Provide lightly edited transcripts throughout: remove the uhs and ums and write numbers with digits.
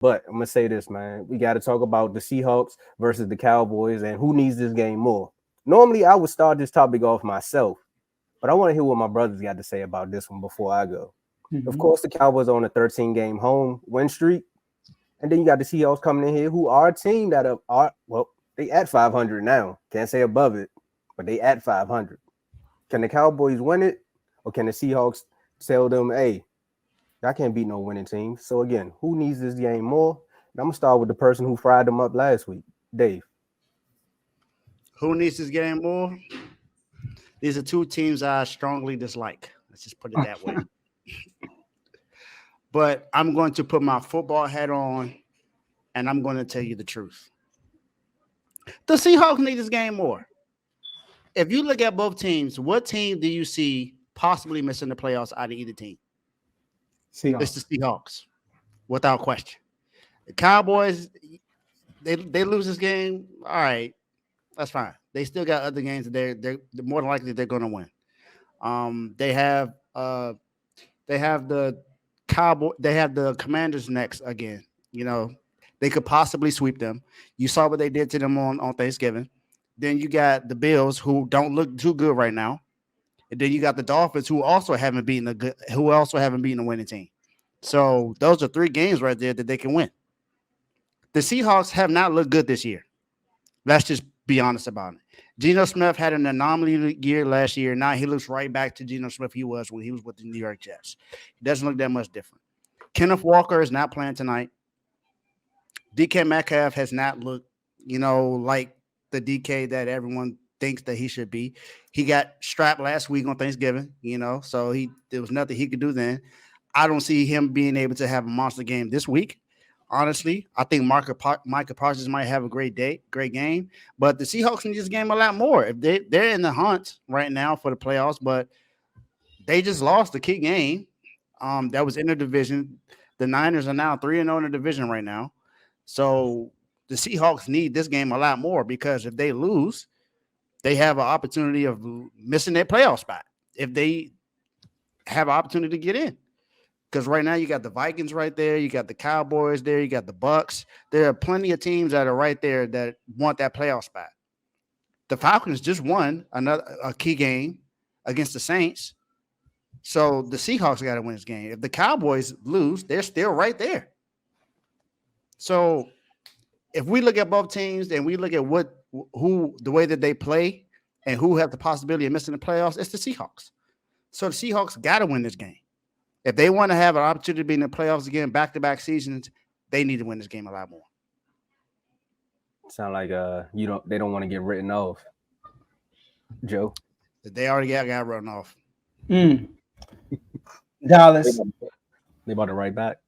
But I'm gonna say this, man. We got to talk about the Seahawks versus the Cowboys and who needs this game more. Normally, I would start this topic off myself, but I want to hear what my brothers got to say about this one before I go. Of Mhm. course, the Cowboys are on a 13-game home win streak, and then you got the Seahawks coming in here, who are a team that are well, they at 500 now. Can't say above it, but they at 500. Can the Cowboys win it, or can the Seahawks tell them, "Hey, I can't beat no winning team"? So again, who needs this game more? And I'm gonna start with the person who fried them up last week, Dave. Who needs this game more? These are two teams I strongly dislike. Let's just put it that way. But I'm going to put my football hat on and I'm going to tell you the truth. The Seahawks need this game more. If you look at both teams, what team do you see possibly missing the playoffs out of either team? It's the Seahawks. Seahawks, without question. The Cowboys, they lose this game. All right, that's fine. They still got other games that they're more than likely they're going to win. They have the they have the Commanders next again. You know, they could possibly sweep them. You saw what they did to them on Thanksgiving. Then you got the Bills who don't look too good right now. And then you got the Dolphins who also haven't beaten a winning team. So those are three games right there that they can win. The Seahawks have not looked good this year. Let's just be honest about it. Geno Smith had an anomaly year last year. Now he looks right back to Geno Smith he was when he was with the New York Jets. He doesn't look that much different. Kenneth Walker is not playing tonight. DK Metcalf has not looked, like the DK that everyone thinks that he should be. He got strapped last week on Thanksgiving, so there was nothing he could do then. I don't see him being able to have a monster game this week. Honestly, I think Micah Parsons might have a great game, but the Seahawks need this game a lot more. If they're in the hunt right now for the playoffs, but they just lost the key game. That was in the division. The Niners are now 3-0 in the division right now, so the Seahawks need this game a lot more because if they lose, they have an opportunity of missing their playoff spot. If they have an opportunity to get in. Because right now you got the Vikings right there, you got the Cowboys there, you got the Bucks. There are plenty of teams that are right there that want that playoff spot. The Falcons just won a key game against the Saints. So the Seahawks got to win this game. If the Cowboys lose, they're still right there. So if we look at both teams and we look at the way that they play and who have the possibility of missing the playoffs, it's the Seahawks. So the Seahawks got to win this game. If they want to have an opportunity to be in the playoffs again, back-to-back seasons, they need to win this game a lot more. Sound like they don't want to get written off. Joe, They already got run off. Dallas. they about to write back.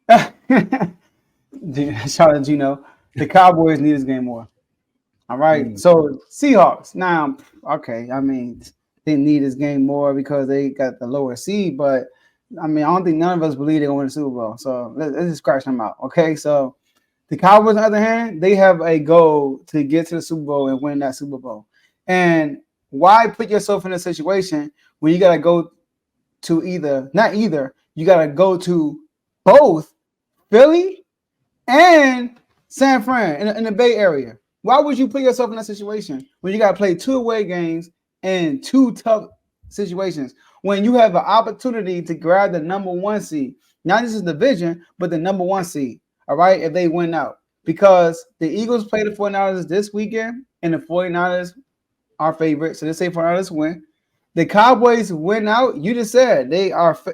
Shout out to Gino. The Cowboys need this game more. All right. So Seahawks. Now, okay. I mean, they need this game more because they got the lower seed, but I don't think none of us believe they're going to win the Super Bowl. So let's just scratch them out. Okay. So the Cowboys, on the other hand, they have a goal to get to the Super Bowl and win that Super Bowl. And why put yourself in a situation when you got to go to you got to go to both Philly and San Fran in the Bay Area? Why would you put yourself in that situation when you got to play two away games and two tough situations when you have an opportunity to grab the number one seed, not just the division, but the number one seed? All right, if they win out, because the Eagles play the 49ers this weekend, and the 49ers are favorites, so they say 49ers win. The Cowboys win out. You just said they have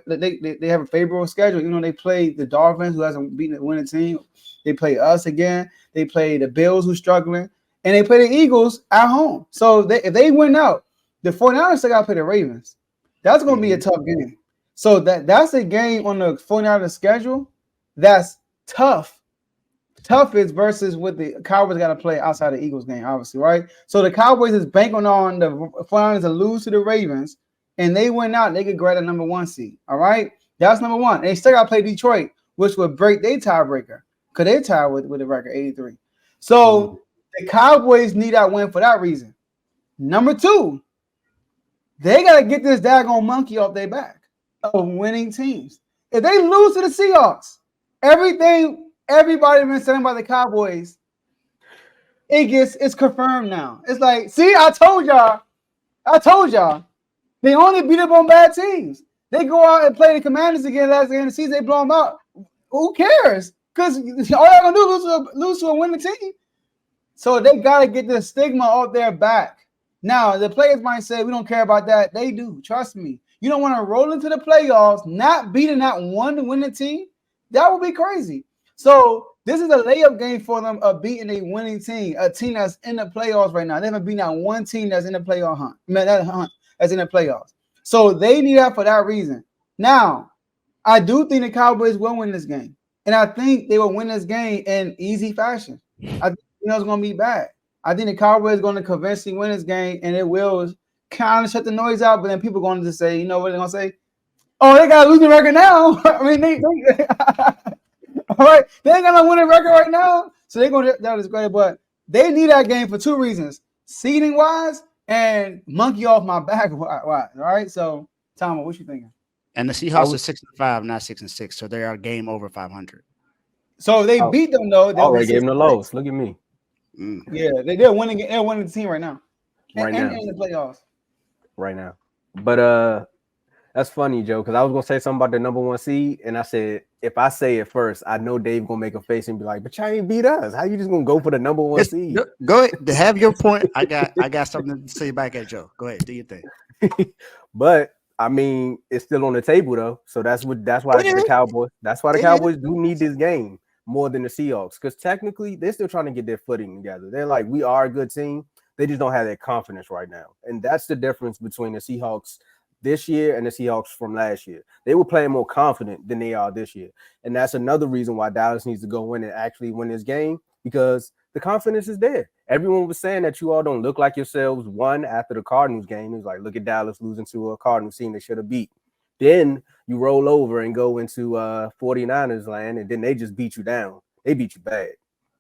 a favorable schedule. They play the Dolphins, who hasn't beaten the winning team. They play us again. They play the Bills, who's struggling, and they play the Eagles at home. So if they win out, the 49ers still got to play the Ravens. That's going to be a tough game. So that's a game on the 49ers schedule that's tough. Toughest versus what the Cowboys got to play outside the Eagles game, obviously, right? So the Cowboys is banking on the 49ers to lose to the Ravens, and they win out, they could grab the number one seed, all right? That's number one. And they still got to play Detroit, which would break their tiebreaker because they tied with the record 83. So the Cowboys need that win for that reason. Number two, they got to get this daggone monkey off their back of winning teams. If they lose to the Seahawks, Everything everybody been saying about the Cowboys, it's confirmed now. It's like, see, I told y'all. They only beat up on bad teams. They go out and play the Commanders again last game of the season. They blow them out. Who cares? Because all y'all gonna do is lose to a winning team. So they gotta get the stigma off their back. Now the players might say we don't care about that. They do. Trust me. You don't want to roll into the playoffs, not beating that one winning team. That would be crazy. So this is a layup game for them of beating a winning team, a team that's in the playoffs right now. They haven't beaten that one team that's in the playoff hunt. That's in the playoffs. So they need that for that reason. Now, I do think the Cowboys will win this game. And I think they will win this game in easy fashion. I think it's going to be bad. I think the Cowboys are going to convincingly win this game, and it will kind of shut the noise out. But then people are going to just say, you know what they're going to say? Oh, they got a losing record now. I mean, they all right, they ain't got no winning record right now. So they're going to that is great. But they need that game for two reasons: seeding wise and monkey off my back. All right. So, Tomo, what you thinking? And the Seahawks are 6-5, not 6-6, so they are game over 500. So if they beat them though. I already gave them the lows. Look at me. Yeah, they're winning. They're winning the team right now. Right now. In the playoffs. Right now. But that's funny, Joe, because I was gonna say something about the number one seed, and I said if I say it first, I know Dave gonna make a face and be like, "But y'all ain't beat us. How you just gonna go for the number one seed?" Go ahead, to have your point. I got something to say back at Joe. Go ahead, do your thing. But I mean, it's still on the table though, so that's why the Cowboys. That's why the Cowboys do need this game more than the Seahawks, because technically they're still trying to get their footing together. They're like, we are a good team. They just don't have that confidence right now, and that's the difference between the Seahawks this year and the Seahawks from last year. They were playing more confident than they are this year, and that's another reason why Dallas needs to go in and actually win this game, because the confidence is there. Everyone was saying that you all don't look like yourselves. One, after the Cardinals game, it was like, look at Dallas losing to a Cardinals team they should have beat. Then you roll over and go into 49ers land, and then they just beat you down. They beat you bad.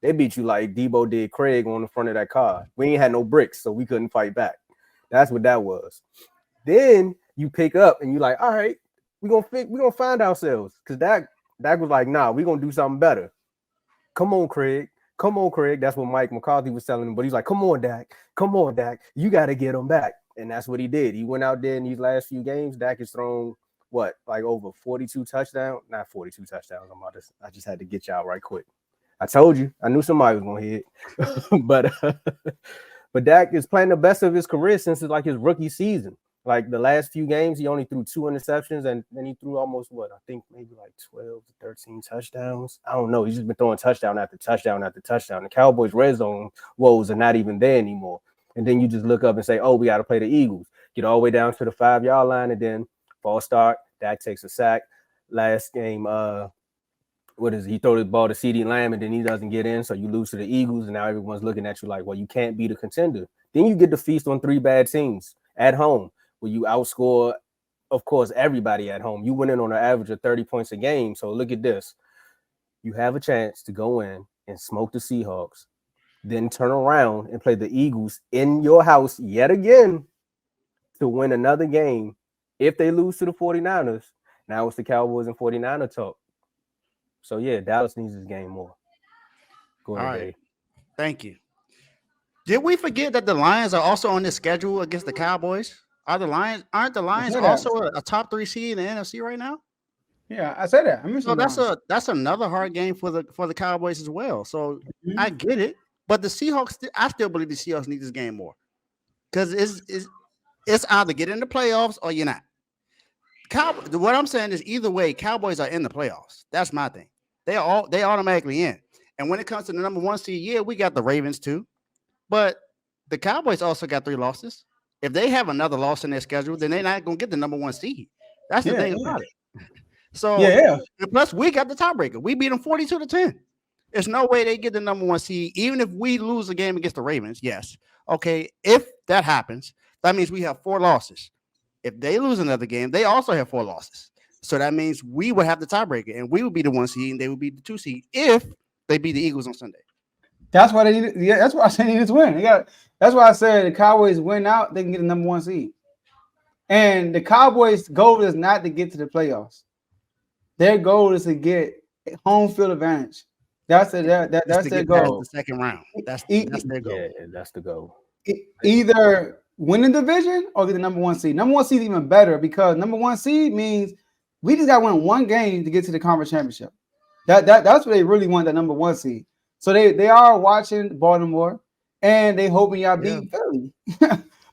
They beat you like Debo did Craig on the front of that car. We ain't had no bricks, so we couldn't fight back. That's what that was. Then you pick up and you're like, all right, we're gonna find ourselves. Because that was like, nah, we're gonna do something better. Come on, Craig. Come on, Craig. That's what Mike McCarthy was telling him. But he's like, come on, Dak. Come on, Dak. You got to get him back. And that's what he did. He went out there in these last few games. Dak has thrown, like over 42 touchdowns? Not 42 touchdowns. I just had to get y'all right quick. I told you. I knew somebody was going to hit. But Dak is playing the best of his career since his rookie season. Like the last few games, he only threw 2 interceptions, and then he threw almost I think maybe like 12 to 13 touchdowns. I don't know. He's just been throwing touchdown after touchdown after touchdown. The Cowboys' red zone woes are not even there anymore. And then you just look up and say, oh, we got to play the Eagles. Get all the way down to the 5-yard line, and then false start. Dak takes a sack. Last game, he throw the ball to CeeDee Lamb, and then he doesn't get in, so you lose to the Eagles, and now everyone's looking at you like, well, you can't beat a contender. Then you get to feast on 3 bad teams at home, where you outscore, of course, everybody at home. You went in on an average of 30 points a game. So look at this. You have a chance to go in and smoke the Seahawks, then turn around and play the Eagles in your house yet again to win another game. If they lose to the 49ers, now it's the Cowboys and 49er talk. So, yeah, Dallas needs this game more. Go ahead, Dave. Thank you. Did we forget that the Lions are also on this schedule against the Cowboys? Aren't the Lions also a top 3 seed in the NFC right now? Yeah, I said that. So that's another hard game for the Cowboys as well. So I get it, but the Seahawks, I still believe the Seahawks need this game more, because it's either get in the playoffs or you're not. What I'm saying is either way, Cowboys are in the playoffs. That's my thing. They automatically in. And when it comes to the number 1 seed, yeah, we got the Ravens too, but the Cowboys also got 3 losses. If they have another loss in their schedule, then they're not going to get the number 1 seed. That's the thing about it. So, and plus, we got the tiebreaker. We beat them 42-10. There's no way they get the number 1 seed, even if we lose a game against the Ravens. Yes. Okay. If that happens, that means we have 4 losses. If they lose another game, they also have 4 losses. So that means we would have the tiebreaker, and we would be the 1 seed, and they would be the 2 seed if they beat the Eagles on Sunday. That's why they need. Yeah, that's why I said they need to win. That's why I said the Cowboys win out, they can get the number 1 seed. And the Cowboys' goal is not to get to the playoffs. Their goal is to get home field advantage. That's Just to their get past goal. the second round. That's E- their goal. Yeah, that's the goal. Either win the division or get the number 1 seed. Number 1 seed is even better because number 1 seed means we just got to win one game to get to the conference championship. That's what they really want, that number 1 seed. So they are watching Baltimore and they hoping y'all beat Philly.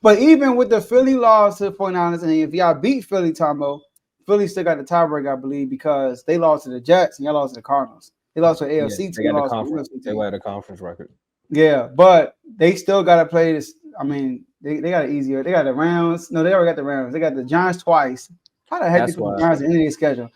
But even with the Philly loss to the 49ers, and if y'all beat Philly, Tomo, Philly still got the tiebreak, I believe, because they lost to the Jets and y'all lost to the Cardinals. They lost to AFC team. They got the conference. They had a conference record. Yeah, but they still got to play this. I mean, they got it easier. They got the Rams. No, they already got the Rams. They got the Giants twice. How the heck That's they put why- the Giants in their schedule?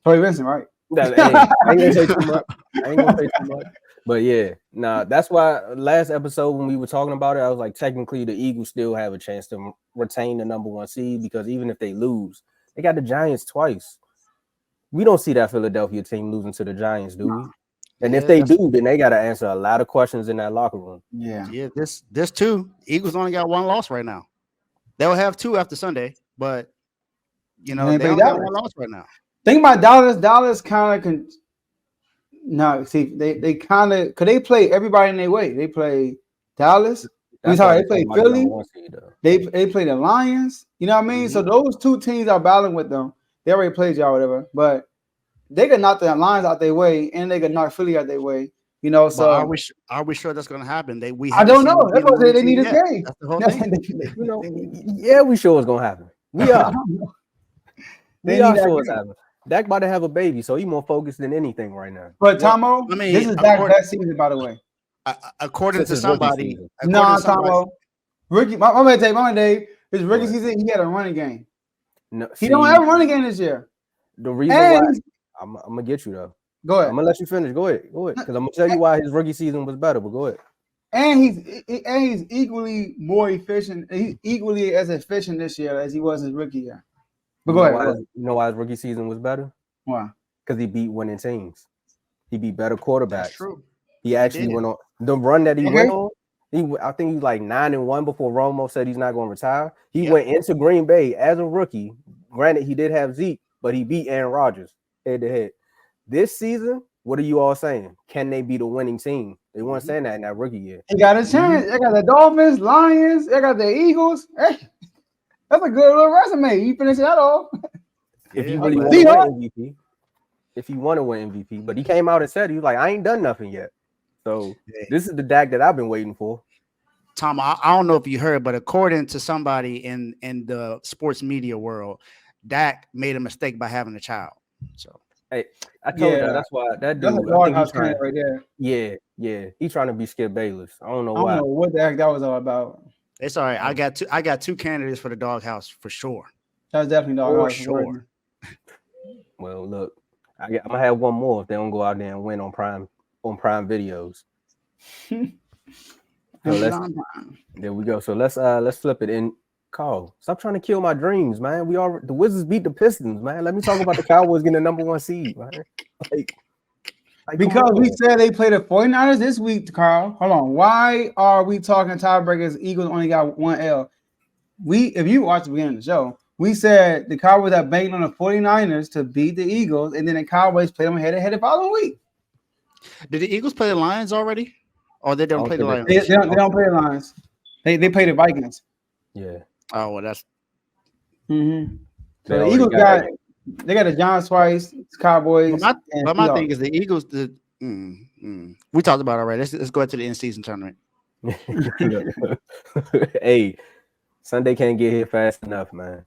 Troy Vincent, right? Hey, I ain't gonna say too much. But yeah, that's why last episode when we were talking about it, I was like, technically the Eagles still have a chance to retain the number 1 seed because even if they lose, they got the Giants twice. We don't see that Philadelphia team losing to the Giants, do we? And if they do, then they got to answer a lot of questions in that locker room. Yeah. This two Eagles only got one loss right now. They'll have two after Sunday, but they only got one loss right now. Think about Dallas. Dallas kind of can. No, see, they kind of because they play everybody in their way. They play Dallas. They play Philly. They play the Lions. You know what I mean? Mm-hmm. So those two teams are battling with them. They already played y'all, whatever. But they could knock the Lions out their way, and they could knock Philly out their way. So are we sure that's going to happen? I don't know. That's why they need this game. That's the whole thing. Yeah, we sure it's gonna happen. We are. They are need sure it's happening. Dak about to have a baby, so he's more focused than anything right now. But Tomo, this is Dak's best season, by the way. According to somebody, Tomo, rookie. My man Dave. His rookie season, he had a running game. No, he don't have a running game this year. The reason why I'm gonna get you though. Go ahead. I'm gonna let you finish. Go ahead, because I'm gonna tell you why his rookie season was better. But go ahead. And he's equally more efficient. He's equally as efficient this year as he was his rookie year. But go ahead. You know why his rookie season was better? Why? Because he beat winning teams. He beat better quarterbacks. That's true. He actually went on the run that he went on. I think he was like 9-1 before Romo said he's not going to retire. He went into Green Bay as a rookie. Granted, he did have Zeke, but he beat Aaron Rodgers head to head. This season, what are you all saying? Can they be the winning team? They weren't saying that in that rookie year. He got a chance. They got the Dolphins, Lions. They got the Eagles. Hey, that's a good little resume. You finish that off. If you really want to win MVP, if you want to win MVP, but he came out and said he was like, I ain't done nothing yet. So this is the Dak that I've been waiting for. Tom, I don't know if you heard, but according to somebody in the sports media world, Dak made a mistake by having a child. So hey, I told you that's why that dude. That's a right there. Yeah, he's trying to be Skip Bayless. I don't know why. I don't know what the heck that was all about. It's all right. I got two candidates for the doghouse for sure. That's definitely doghouse for sure. Well, look, I'm gonna have one more if they don't go out there and win on Prime videos. So there we go. So let's flip it in. Carl, stop trying to kill my dreams, man. The Wizards beat the Pistons, man. Let me talk about the Cowboys getting the number 1 seed, man. Because we said they played the 49ers this week, Carl. Hold on. Why are we talking tiebreakers? Eagles only got 1 L. If you watched the beginning of the show, we said the Cowboys are banking on the 49ers to beat the Eagles, and then the Cowboys played them head-to-head the following week. Did the Eagles play the Lions already? Or they don't play the Lions? They don't play the Lions. They play the Vikings. Yeah. Oh, well, that's So the Eagles got the Giants twice, Cowboys. But my thing is the Eagles. We talked about it already. Let's go into the in-season tournament. Hey, Sunday can't get here fast enough, man.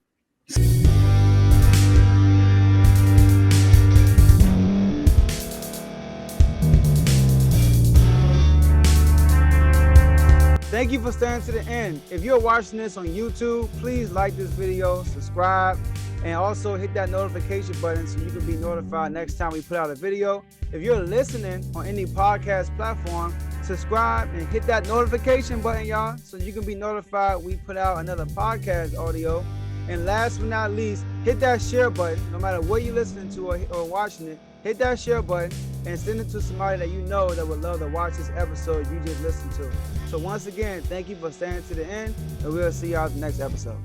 Thank you for staying to the end. If you're watching this on YouTube, please like this video, subscribe, and also hit that notification button so you can be notified next time we put out a video. If you're listening on any podcast platform, subscribe and hit that notification button, y'all, so you can be notified we put out another podcast audio. And last but not least, hit that share button. No matter what you're listening to or watching it, hit that share button and send it to somebody that you know that would love to watch this episode you just listened to. So once again, thank you for staying to the end, and we'll see y'all in the next episode.